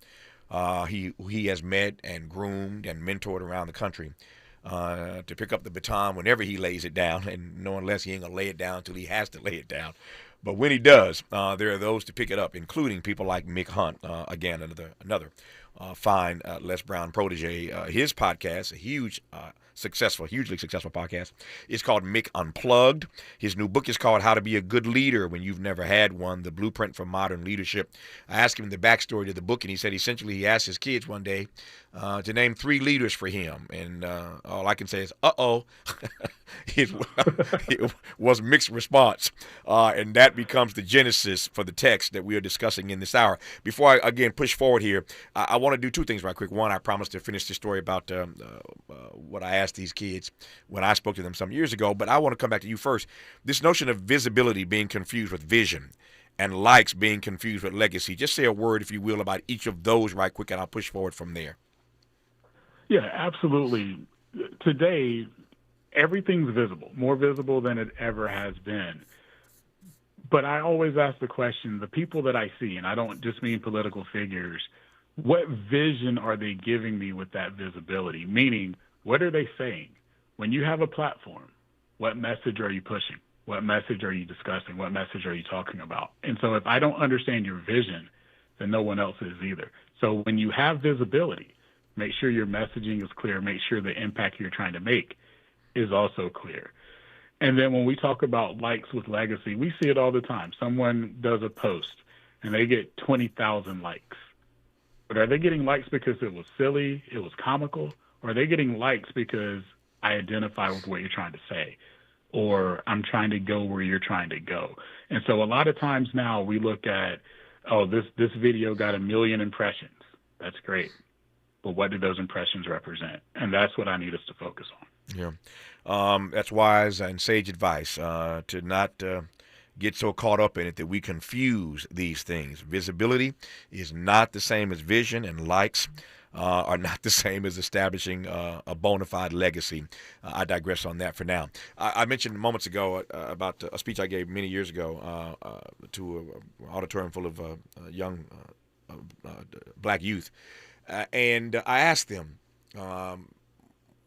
he has met and groomed and mentored around the country. To pick up the baton whenever he lays it down, and knowing less, he ain't going to lay it down until he has to lay it down. But when he does, there are those to pick it up, including people like Mick Hunt, again, another fine Les Brown protege. His podcast, a hugely successful podcast, is called Mick Unplugged. His new book is called How to Be a Good Leader When You've Never Had One, The Blueprint for Modern Leadership. I asked him the backstory to the book, and he said essentially he asked his kids one day to name 3 leaders for him. And all I can say is, uh-oh. It was Mick's response. And that becomes the genesis for the text that we are discussing in this hour. Before I, again, push forward here, I want to do 2 things right quick. One, I promised to finish the story about what I asked these kids when I spoke to them some years ago. But I want to come back to you first. This notion of visibility being confused with vision and likes being confused with legacy. Just say a word, if you will, about each of those right quick, and I'll push forward from there. Yeah, absolutely. Today, everything's visible, more visible than it ever has been. But I always ask the question, the people that I see, and I don't just mean political figures, what vision are they giving me with that visibility? Meaning, what are they saying? When you have a platform, what message are you pushing? What message are you discussing? What message are you talking about? And so if I don't understand your vision, then no one else is either. So when you have visibility, make sure your messaging is clear. Make sure the impact you're trying to make is also clear. And then when we talk about likes with legacy, we see it all the time. Someone does a post and they get 20,000 likes. But are they getting likes because it was silly, it was comical, or are they getting likes because I identify with what you're trying to say, or I'm trying to go where you're trying to go? And so a lot of times now we look at, oh, this video got 1 million impressions. That's great. But what do those impressions represent? And that's what I need us to focus on. Yeah. That's wise and sage advice, to not get so caught up in it that we confuse these things. Visibility is not the same as vision, and likes are not the same as establishing a bona fide legacy. I digress on that for now. I mentioned moments ago about a speech I gave many years ago to an auditorium full of young black youth. And I asked them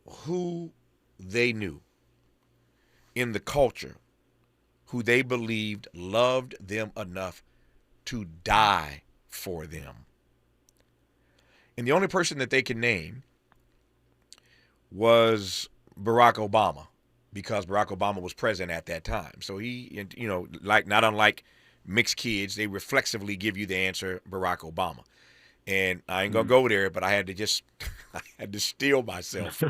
who they knew in the culture who they believed loved them enough to die for them. And the only person that they could name was Barack Obama, because Barack Obama was president at that time. So he, like not unlike mixed kids, they reflexively give you the answer Barack Obama. And I ain't gonna go there, but I had to steel myself.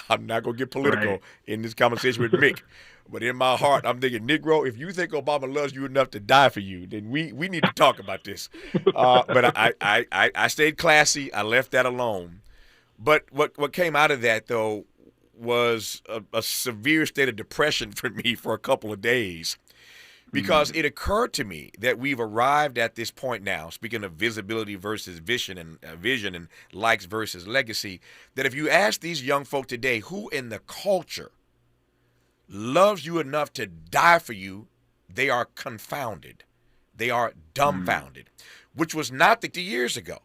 I'm not gonna get political in this conversation with Mick, but in my heart, I'm thinking, Negro, if you think Obama loves you enough to die for you, then we need to talk about this. But I stayed classy. I left that alone. But what came out of that though was a severe state of depression for me for a couple of days. Because it occurred to me that we've arrived at this point now, speaking of visibility versus vision and likes versus legacy, that if you ask these young folk today who in the culture loves you enough to die for you, they are confounded. They are dumbfounded. which was not 50 years ago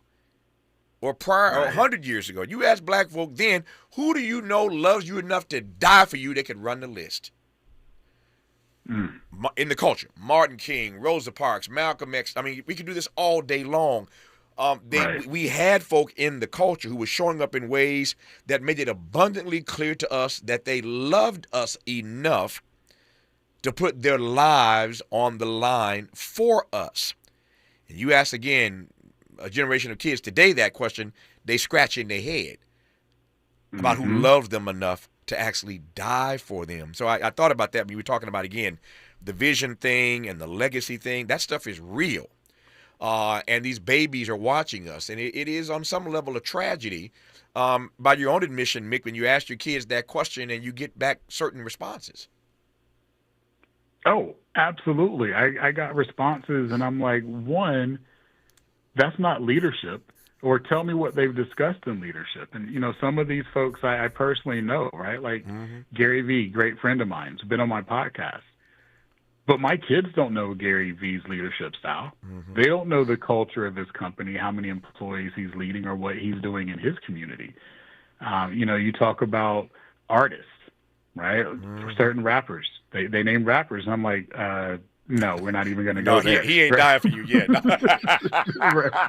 or prior or 100 years ago. You ask black folk then, who do you know loves you enough to die for you that could run the list? In the culture, Martin King, Rosa Parks, Malcolm X. I mean, we could do this all day long. We had folk in the culture who were showing up in ways that made it abundantly clear to us that they loved us enough to put their lives on the line for us. And you ask again, a generation of kids today that question, they scratch in their head about who loved them enough to actually die for them. So I thought about that when you were talking about, again, the vision thing and the legacy thing. That stuff is real. And these babies are watching us. And it is on some level a tragedy. By your own admission, Mick, when you ask your kids that question and you get back certain responses. Oh, absolutely. I got responses, and I'm like, one, that's not leadership. Or tell me what they've discussed in leadership. And, you know, some of these folks I personally know, right? Like Gary Vee, great friend of mine, has been on my podcast. But my kids don't know Gary Vee's leadership style. They don't know the culture of his company, how many employees he's leading, or what he's doing in his community. You know, you talk about artists, right? Certain rappers. They name rappers. And I'm like, no, we're not even going to go there. He ain't dying for you yet.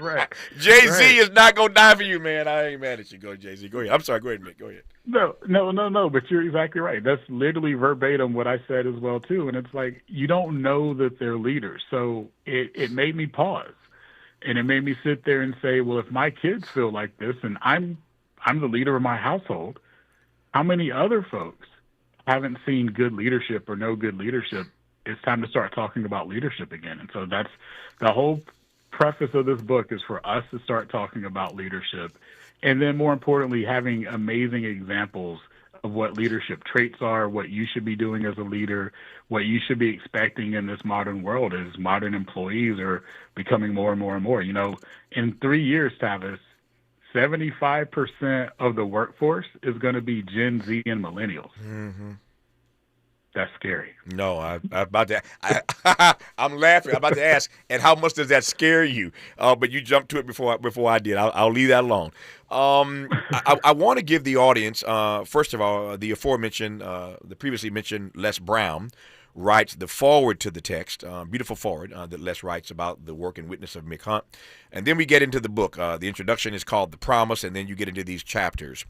Right. Jay-Z is not going to die for you, man. I ain't mad at you. Go, Jay-Z. Go ahead. I'm sorry. Go ahead, Mick. Go ahead. No, but you're exactly right. That's literally verbatim what I said as well, too. And it's like, you don't know that they're leaders. So it made me pause. And it made me sit there and say, well, if my kids feel like this and I'm the leader of my household, how many other folks haven't seen good leadership or no good leadership? It's time to start talking about leadership again. And so that's the whole preface of this book, is for us to start talking about leadership. And then more importantly, having amazing examples of what leadership traits are, what you should be doing as a leader, what you should be expecting in this modern world as modern employees are becoming more and more and more. You know, in 3 years, Tavis, 75% of the workforce is going to be Gen Z and millennials. That's scary. No, I'm about to. I'm laughing. I'm about to ask, and how much does that scare you? But you jumped to it before I did. I'll leave that alone. I want to give the audience, first of all, the aforementioned, the previously mentioned Les Brown writes the foreword to the text, beautiful foreword that Les writes about the work and witness of Mick Hunt. And then we get into the book. The introduction is called The Promise, and then you get into these chapters.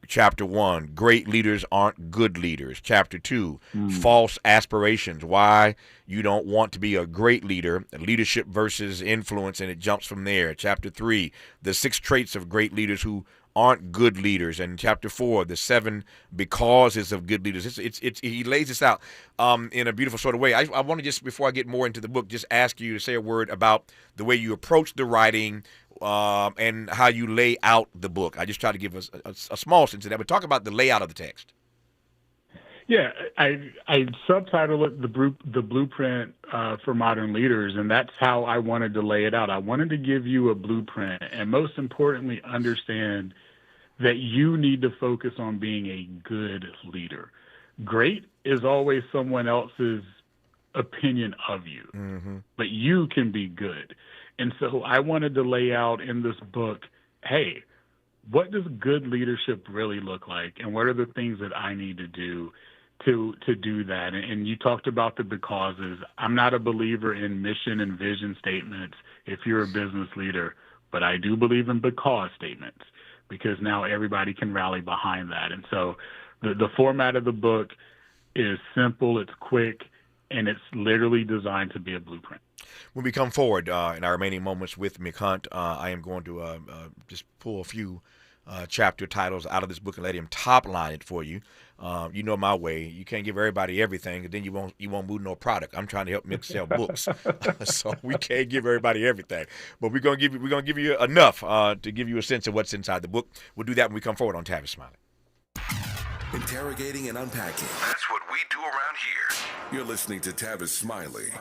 Chapter 1, Great Leaders Aren't Good Leaders. Chapter 2, False Aspirations, Why You Don't Want to Be a Great Leader, Leadership versus Influence, and it jumps from there. Chapter 3, The 6 Traits of Great Leaders Who Aren't Good Leaders. And chapter 4, the 7 Becauses of Good Leaders. He lays this out in a beautiful sort of way. I want to just, before I get more into the book, just ask you to say a word about the way you approach the writing and how you lay out the book. I just try to give us a small sense of that, but talk about the layout of the text. Yeah, I subtitle it the Blueprint for Modern Leaders, and that's how I wanted to lay it out. I wanted to give you a blueprint, and most importantly, understand that you need to focus on being a good leader. Great is always someone else's opinion of you, but you can be good. And so I wanted to lay out in this book, hey, what does good leadership really look like, and what are the things that I need to do to do that? And you talked about the becauses. I'm not a believer in mission and vision statements if you're a business leader, but I do believe in because statements, because now everybody can rally behind that. And so the format of the book is simple, it's quick, and it's literally designed to be a blueprint. When we come forward in our remaining moments with Mick Hunt, I am going to just pull a few chapter titles out of this book and let him top line it for you. You know my way. You can't give everybody everything, and then you won't move no product. I'm trying to help Mick sell books, so we can't give everybody everything. But we're gonna give you enough to give you a sense of what's inside the book. We'll do that when we come forward on Tavis Smiley. Interrogating and unpacking. That's what we do around here. You're listening to Tavis Smiley.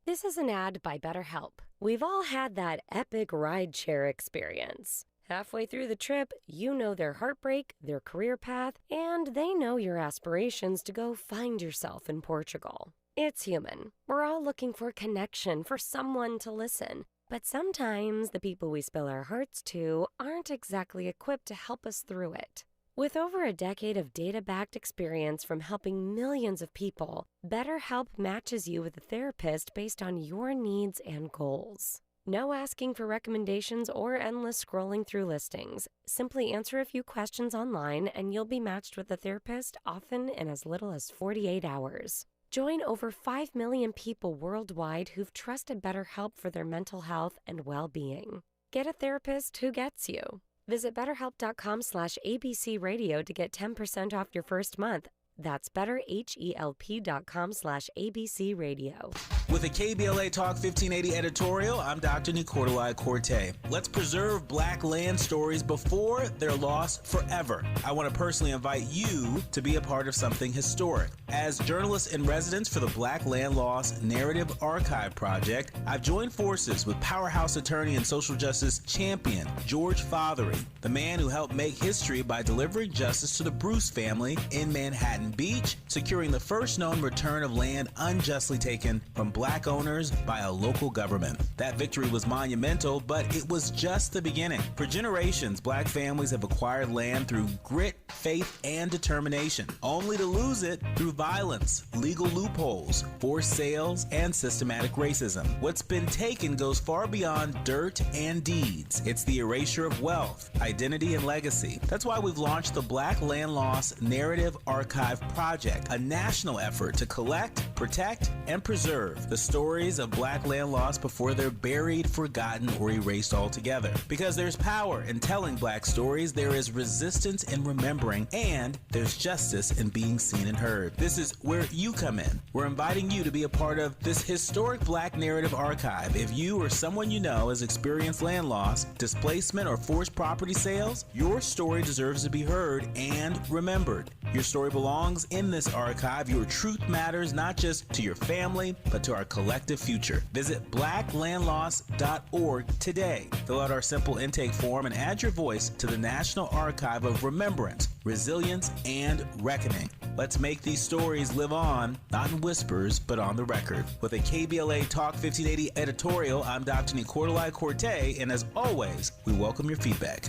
This is an ad by BetterHelp. We've all had that epic rideshare experience. Halfway through the trip, you know their heartbreak, their career path, and they know your aspirations to go find yourself in Portugal. It's human. We're all looking for connection, for someone to listen. But sometimes the people we spill our hearts to aren't exactly equipped to help us through it. With over a decade of data-backed experience from helping millions of people, BetterHelp matches you with a therapist based on your needs and goals. No asking for recommendations or endless scrolling through listings. Simply answer a few questions online and you'll be matched with a therapist, often in as little as 48 hours. Join over 5 million people worldwide who've trusted BetterHelp for their mental health and well-being. Get a therapist who gets you. Visit BetterHelp.com/ABCRadio to get 10% off your first month. That's BetterHelp.com/ABCRadio. With a KBLA Talk 1580 editorial, I'm Dr. Nicolai Corte. Let's preserve Black land stories before they're lost forever. I want to personally invite you to be a part of something historic. As journalist in residence for the Black Land Lost Narrative Archive Project, I've joined forces with powerhouse attorney and social justice champion George Fothery, the man who helped make history by delivering justice to the Bruce family in Manhattan Beach, securing the first known return of land unjustly taken from Black owners by a local government. That victory was monumental, but it was just the beginning. For generations, Black families have acquired land through grit, faith, and determination, only to lose it through violence, legal loopholes, forced sales, and systematic racism. What's been taken goes far beyond dirt and deeds. It's the erasure of wealth, identity, and legacy. That's why we've launched the Black Land Lost Narrative Archive Project, a national effort to collect, protect, and preserve the stories of Black land lost before they're buried, forgotten, or erased altogether. Because there's power in telling Black stories, there is resistance in remembering, and there's justice in being seen and heard. This is where you come in. We're inviting you to be a part of this historic Black narrative archive. If you or someone you know has experienced land loss, displacement, or forced property sales, your story deserves to be heard and remembered. Your story belongs in this archive. Your truth matters not just to your family, but to our collective future. Visit blacklandlost.org today. Fill out our simple intake form and add your voice to the National Archive of Remembrance, Resilience, and Reckoning. Let's make these stories live on, not in whispers, but on the record. With a KBLA Talk 1580 editorial, I'm Dr. Nicolai Corte, and as always, we welcome your feedback.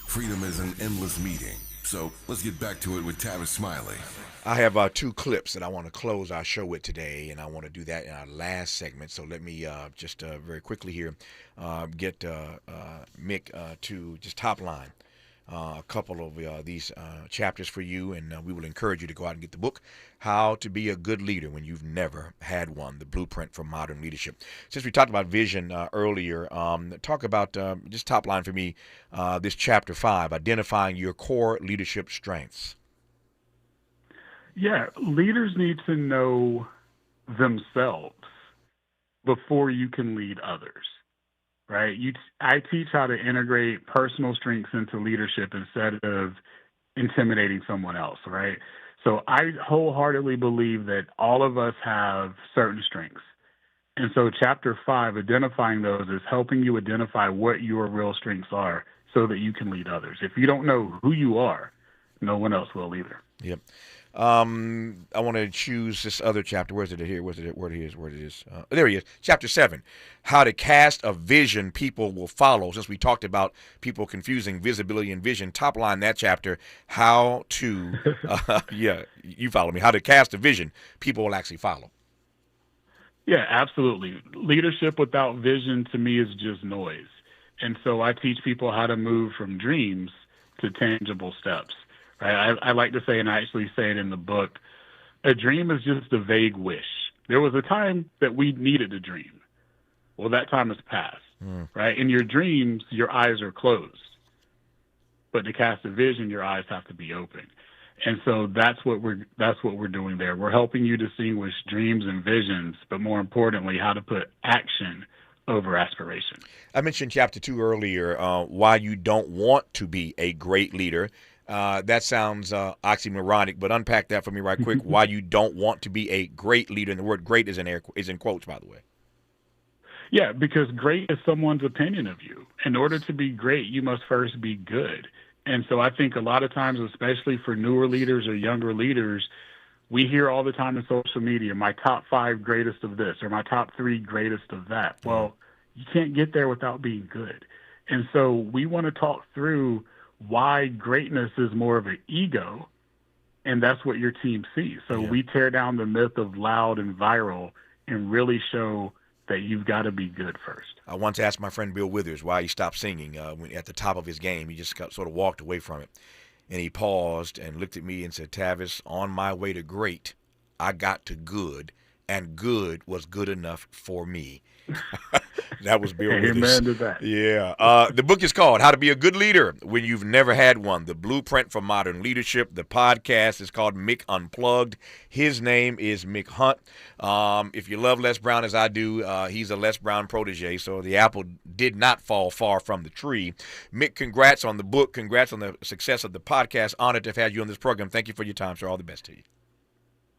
Freedom is an endless meeting. So let's get back to it with Tavis Smiley. I have two clips that I want to close our show with today, and I want to do that in our last segment. So let me just very quickly here get Mick to just top line a couple of these chapters for you, and we will encourage you to go out and get the book, How to Be a Good Leader When You've Never Had One, the Blueprint for Modern Leadership. Since we talked about vision earlier, talk about, just top line for me, this chapter 5, identifying your core leadership strengths. Yeah, leaders need to know themselves before you can lead others. Right? I teach how to integrate personal strengths into leadership instead of intimidating someone else, right? So I wholeheartedly believe that all of us have certain strengths. And so chapter 5, identifying those, is helping you identify what your real strengths are so that you can lead others. If you don't know who you are, no one else will either. Yep. I want to choose this other chapter. Where's it here? Where it is? There he is. Chapter 7, how to cast a vision people will follow. Since we talked about people confusing visibility and vision, top line that chapter, how to, yeah, you follow me, how to cast a vision people will actually follow. Yeah, absolutely. Leadership without vision to me is just noise. And so I teach people how to move from dreams to tangible steps. Right? I like to say, and I actually say it in the book, a dream is just a vague wish. There was a time that we needed a dream. Well, that time has passed, right? In your dreams, your eyes are closed. But to cast a vision, your eyes have to be open. And so that's what we're doing there. We're helping you distinguish dreams and visions, but more importantly, how to put action over aspiration. I mentioned chapter 2 earlier, why you don't want to be a great leader. That sounds oxymoronic, but unpack that for me right quick. Why you don't want to be a great leader, and the word "great" is in quotes, by the way. Yeah, because great is someone's opinion of you. In order to be great, you must first be good. And so I think a lot of times, especially for newer leaders or younger leaders, we hear all the time in social media, my top 5 greatest of this or my top 3 greatest of that. Well, you can't get there without being good. And so we want to talk through why greatness is more of an ego, and that's what your team sees. So we tear down the myth of loud and viral and really show that you've got to be good first. I once asked my friend Bill Withers why he stopped singing when at the top of his game. He just sort of walked away from it. And he paused and looked at me and said, Tavis, on my way to great, I got to good, and good was good enough for me. That was Bill Withers. Amen to that. Yeah. The book is called How to Be a Good Leader When You've Never Had One, The Blueprint for Modern Leadership. The podcast is called Mick Unplugged. His name is Mick Hunt. If you love Les Brown as I do, he's a Les Brown protege, so the apple did not fall far from the tree. Mick, congrats on the book. Congrats on the success of the podcast. Honored to have had you on this program. Thank you for your time, sir. All the best to you.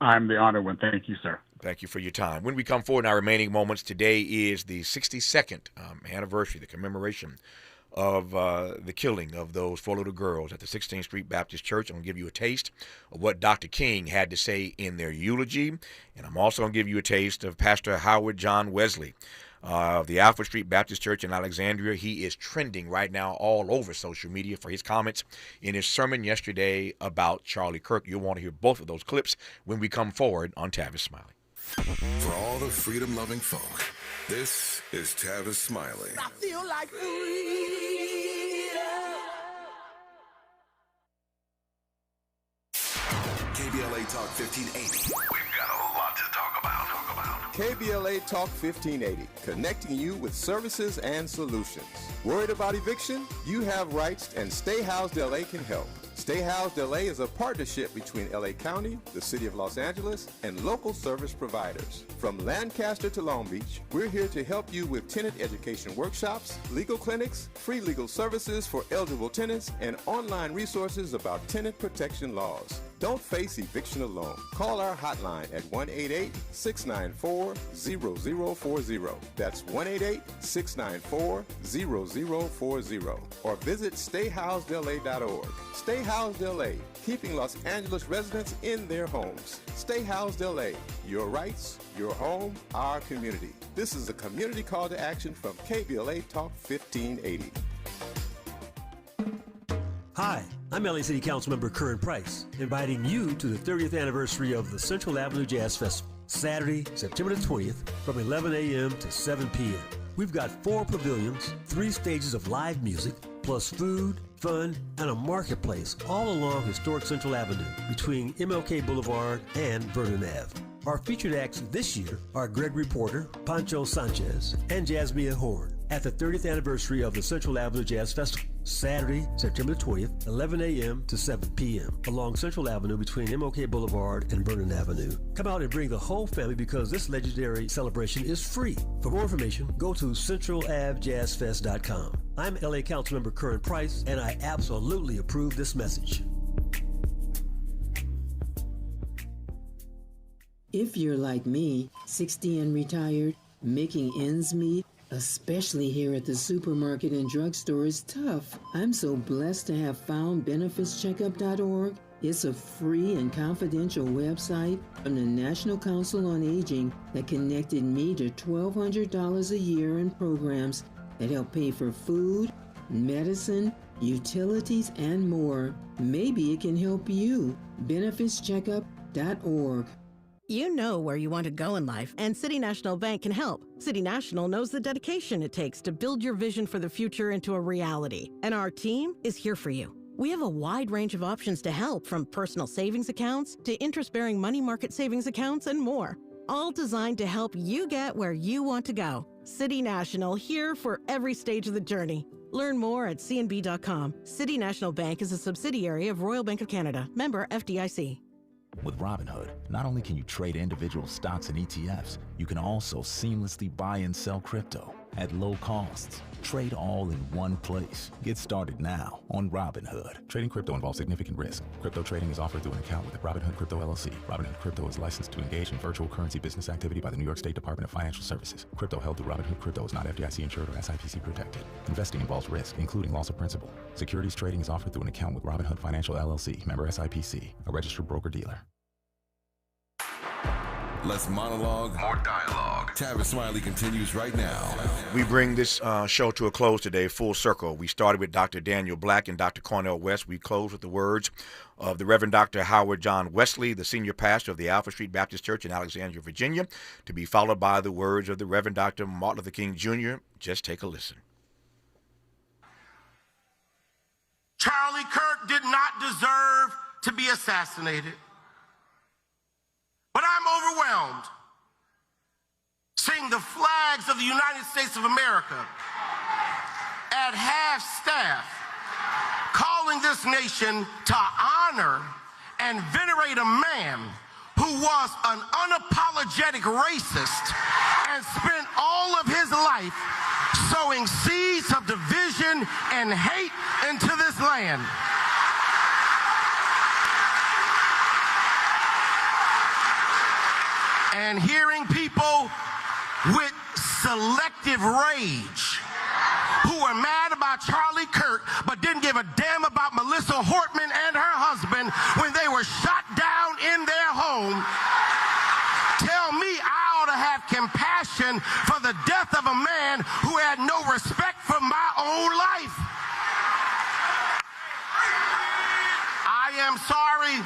I'm the honored one. Thank you, sir. Thank you for your time. When we come forward in our remaining moments, today is the 62nd anniversary, the commemoration of the killing of those 4 little girls at the 16th Street Baptist Church. I'm going to give you a taste of what Dr. King had to say in their eulogy, and I'm also going to give you a taste of Pastor Howard John Wesley of the Alfred Street Baptist Church in Alexandria. He is trending right now all over social media for his comments in his sermon yesterday about Charlie Kirk. You'll want to hear both of those clips when we come forward on Tavis Smiley. For all the freedom-loving folk, this is Tavis Smiley. I feel like freedom. KBLA Talk 1580. We've got a lot to talk about. KBLA Talk 1580, connecting you with services and solutions. Worried about eviction? You have rights, and Stay Housed LA can help. Stay Housed LA is a partnership between LA County, the City of Los Angeles, and local service providers. From Lancaster to Long Beach, we're here to help you with tenant education workshops, legal clinics, free legal services for eligible tenants, and online resources about tenant protection laws. Don't face eviction alone. Call our hotline at 1-888-694-0040. That's 1-888-694-0040. Or visit StayHousedLA.org. Stay Housed LA, keeping Los Angeles residents in their homes. Stay Housed LA, your rights, your home, our community. This is a community call to action from KBLA Talk 1580. Hi, I'm LA City Councilmember Curran Price, inviting you to the 30th anniversary of the Central Avenue Jazz Festival, Saturday, September the 20th, from 11 a.m. to 7 p.m. We've got 4 pavilions, 3 stages of live music, plus food, fun, and a marketplace all along historic Central Avenue between MLK Boulevard and Vernon Ave. Our featured acts this year are Gregory Porter, Pancho Sanchez, and Jasmine Horn at the 30th anniversary of the Central Avenue Jazz Festival, Saturday, September 20th, 11 a.m. to 7 p.m. along Central Avenue between MLK Boulevard and Vernon Avenue. Come out and bring the whole family because this legendary celebration is free. For more information, go to CentralAveJazzFest.com. I'm LA Councilmember Curran Price, and I absolutely approve this message. If you're like me, 60 and retired, making ends meet, especially here at the supermarket and drugstore, is tough. I'm so blessed to have found BenefitsCheckup.org. It's a free and confidential website from the National Council on Aging that connected me to $1,200 a year in programs that help pay for food, medicine, utilities, and more. Maybe it can help you. BenefitsCheckup.org. You know where you want to go in life, and City National Bank can help. City National knows the dedication it takes to build your vision for the future into a reality, and our team is here for you. We have a wide range of options to help, from personal savings accounts to interest-bearing money market savings accounts and more, all designed to help you get where you want to go. City National, here for every stage of the journey. Learn more at cnb.com. City National Bank is a subsidiary of Royal Bank of Canada, member FDIC. With Robinhood, not only can you trade individual stocks and ETFs, you can also seamlessly buy and sell crypto. at low costs. Trade all in one place. Get started now on Robinhood. Trading crypto involves significant risk. Crypto trading is offered through an account with Robinhood Crypto LLC. Robinhood Crypto is licensed to engage in virtual currency business activity by the New York State Department of Financial Services. Crypto held through Robinhood Crypto is not FDIC insured or SIPC protected. Investing involves risk, including loss of principal. Securities trading is offered through an account with Robinhood Financial LLC, member SIPC, a registered broker-dealer. Less monologue, more dialogue. Tavis Smiley continues right now. We bring this show to a close today, full circle. We started with Dr. Daniel Black and Dr. Cornell West. We close with the words of the Reverend Dr. Howard John Wesley, the senior pastor of the Alpha Street Baptist Church in Alexandria, Virginia, to be followed by the words of the Reverend Dr. Martin Luther King Jr. Just take a listen. Charlie Kirk did not deserve to be assassinated. But I'm overwhelmed seeing the flags of the United States of America at half-staff calling this nation to honor and venerate a man who was an unapologetic racist and spent all of his life sowing seeds of division and hate into this land. And hearing people with selective rage who are mad about Charlie Kirk but didn't give a damn about Melissa Hortman and her husband when they were shot down in their home tell me I ought to have compassion for the death of a man who had no respect for my own life. I am sorry,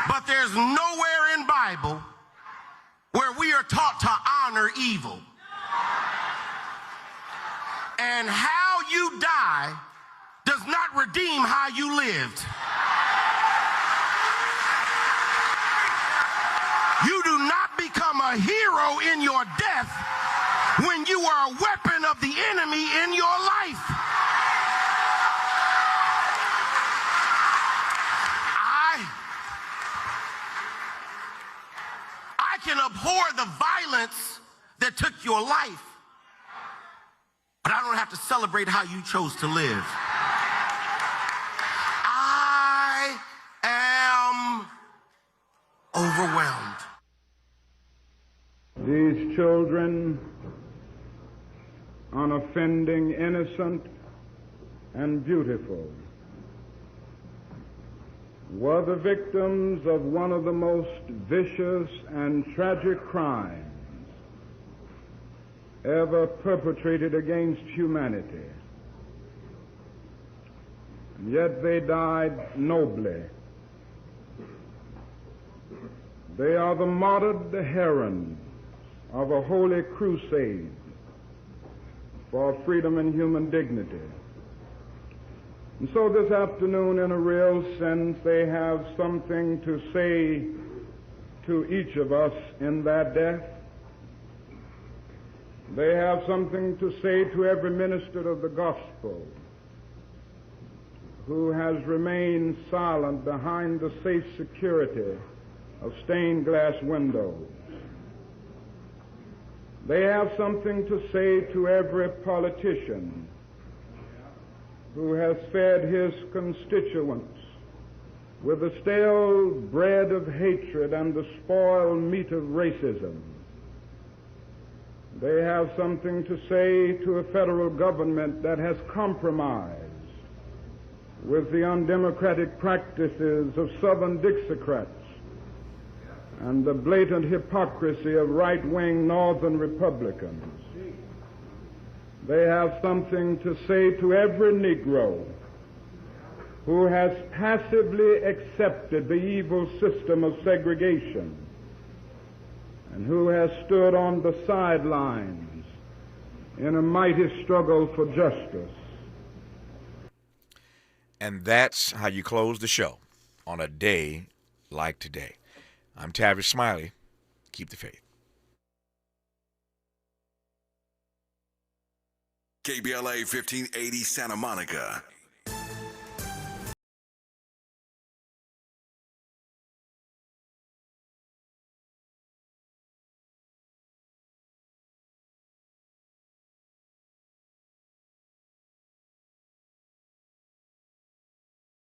but there's nowhere in Bible where we are taught to honor evil. And how you die does not redeem how you lived. You do not become a hero in your death when you are a weapon of the enemy in your life. I can abhor the violence that took your life, but I don't have to celebrate how you chose to live. I am overwhelmed. These children, unoffending, innocent, and beautiful, were the victims of one of the most vicious and tragic crimes ever perpetrated against humanity. And yet they died nobly. They are the martyred herons of a holy crusade for freedom and human dignity. And so this afternoon, in a real sense, they have something to say to each of us in that death. They have something to say to every minister of the gospel who has remained silent behind the safe security of stained glass windows. They have something to say to every politician who has fed his constituents with the stale bread of hatred and the spoiled meat of racism. They have something to say to a federal government that has compromised with the undemocratic practices of Southern Dixiecrats and the blatant hypocrisy of right-wing Northern Republicans. They have something to say to every Negro who has passively accepted the evil system of segregation and who has stood on the sidelines in a mighty struggle for justice. And that's how you close the show on a day like today. I'm Tavis Smiley. Keep the faith. KBLA 1580 Santa Monica.